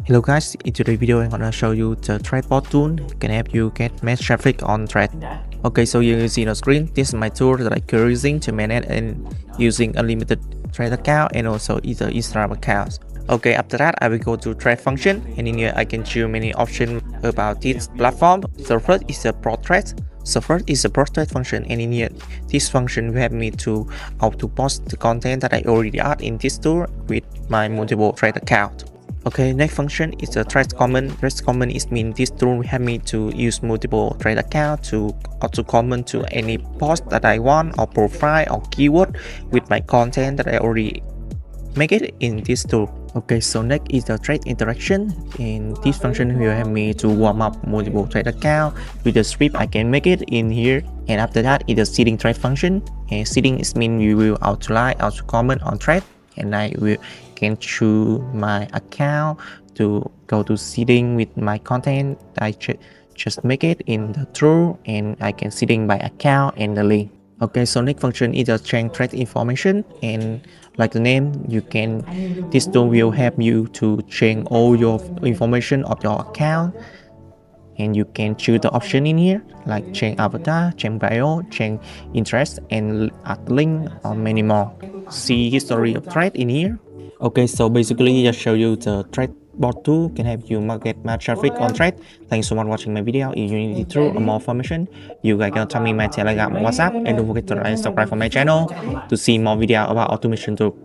Hello guys, in today's video I'm gonna show you the trade bot tool can help you get mass traffic on trade. Okay, so you see the screen. This is my tool that I'm using to manage and using unlimited trade account and also either Instagram accounts. Okay, after that I will go to trade function, and in here I can choose many options about this platform. So first is the portrait. So first is the portrait function, and in here this function will help me to auto post the content that I already add in this tool with my multiple trade account. Okay, next function is the thread comment. Thread comment is mean this tool will help me to use multiple thread account to auto comment to any post that I want or profile or keyword with my content that I already make it in this tool. Okay, so next is the thread interaction, and this function will help me to warm up multiple thread account with the script I can make it in here. And after that is the seeding thread function, and seeding is mean you will auto like, auto comment on thread, and I will can choose my account to go to seeding with my content. I just make it in the tool, and I can seeding by account and the link. Okay, so next function is the change thread information, and like the name, you can this tool will help you to change all your information of your account, and you can choose the option in here like change avatar, change bio, change interest, and add link or many more. See history of thread in here. Okay, so basically just show you the trade bot tool can help you get more traffic on trade. Thanks so much for watching my video. If you need to or more information, you guys can tell me my Telegram or WhatsApp, and don't forget to like and subscribe for my channel to see more video about automation tool.